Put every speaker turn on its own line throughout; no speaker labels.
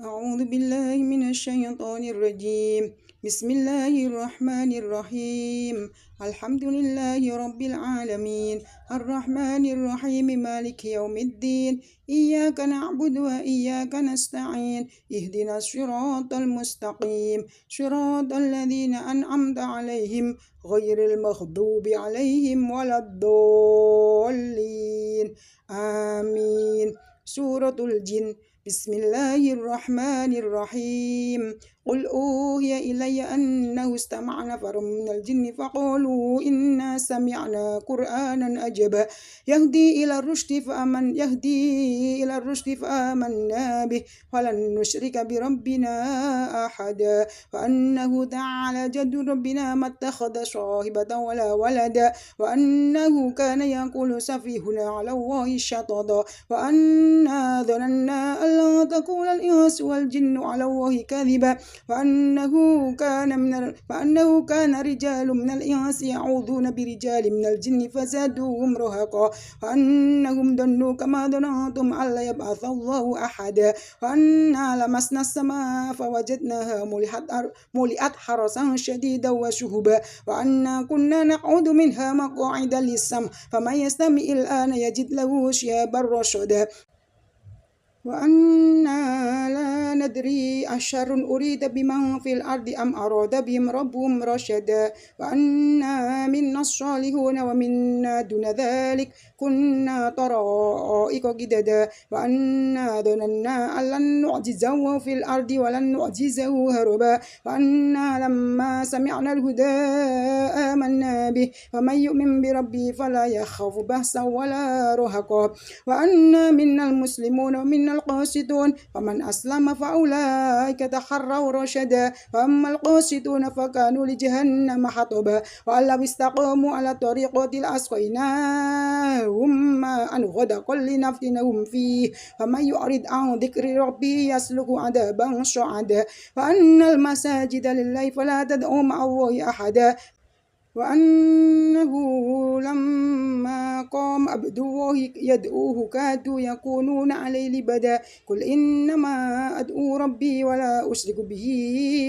أعوذ بالله من الشيطان الرجيم. بسم الله الرحمن الرحيم. الحمد لله رب العالمين الرحمن الرحيم مالك يوم الدين. إياك نعبد وإياك نستعين. اهدنا الصراط المستقيم صراط الذين أنعمت عليهم غير المغضوب عليهم ولا الضالين. آمين. سورة الجن. بسم الله الرحمن الرحيم. قل أوحي إلي أنه استمع نفر من الجن فقالوا إنا سمعنا قرآنا عجبا يهدي إلى الرشد فآمنا به ولن نشرك بربنا أحدا وأنه تعالى جد ربنا ما اتخذ صاحبة ولا ولدا وأنه كان يقول سفيهنا على الله شططا وأنا ظننا أن لا تقول الإنس والجن على الله كذبا وأنه كان رجال من الإنس يعوذون برجال من الجن فزادوهم رهقا وأنهم ظنوا كما ظننتم أن لا يبعث الله أحدا وأنا لمسنا السماء فوجدناها ملئت حرسا شديدا وشهبا وأنا كنا نقعد منها مقاعد للسمع فمن يستمع الآن يجد له شهابا رشدا وأنا لا ندري أشر أريد بمن في الأرض أم أراد بهم ربهم رشدا وأنا منا الصالحون ومنا دون ذلك كنا طرائق قددا وأنا ظننا أن لن نعجزه في الأرض ولن نعجزه هربا وأنا لما سمعنا الهدى آمنا به ومن يؤمن بربه فلا يخاف بأسا ولا رهقا وأنا منا المسلمون ومنا القاسطون فمن أسلم فأولئك تحروا رشدا وأما القاسطون فكانوا لجهنم حطبا وأن لو استقاموا على الطريقة لأسقيناهم ماء غدقا لنفتنهم فيه فمن يعرض عن ذكر ربه يسلك عذابا صعدا وأن المساجد لله فلا تدعوا مع الله أحدا وأنه لما قام عبد الله يدعوه كادوا يكونون عليه لبدا قل إنما أدعو ربي ولا أشرك به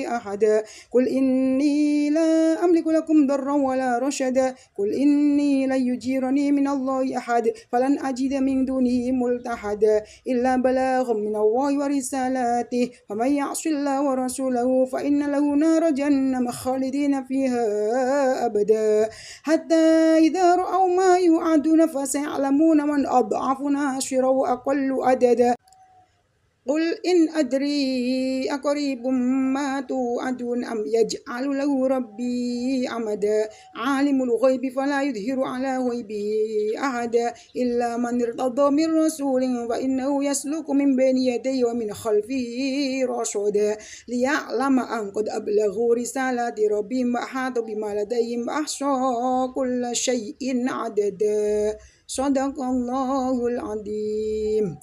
أحدا قل إني لا أملك لكم ضرا ولا رشدا قل إني لن يجيرني من الله أحد فلن أجد من دونه ملتحدا إلا بلاغ من الله ورسالاته ومن يعص الله ورسوله فإن له نار جهنم خالدين فيها أبدا حتى إذا رأوا ما يوعدون فسيعلمون من أضعف ناصرا وأقل عددا قل إن أدري أقريب ما توعدون أم يجعل له ربي أمدا عالم الغيب فلا يظهر على غيبه أحدا إلا من ارتضى من رسول فإنه يسلك من بين يديه ومن خلفه رصدا ليعلم أن قد أبلغوا رسالات ربهم وأحاط بما لديهم وأحصى كل شيء عددا صدق الله العظيم.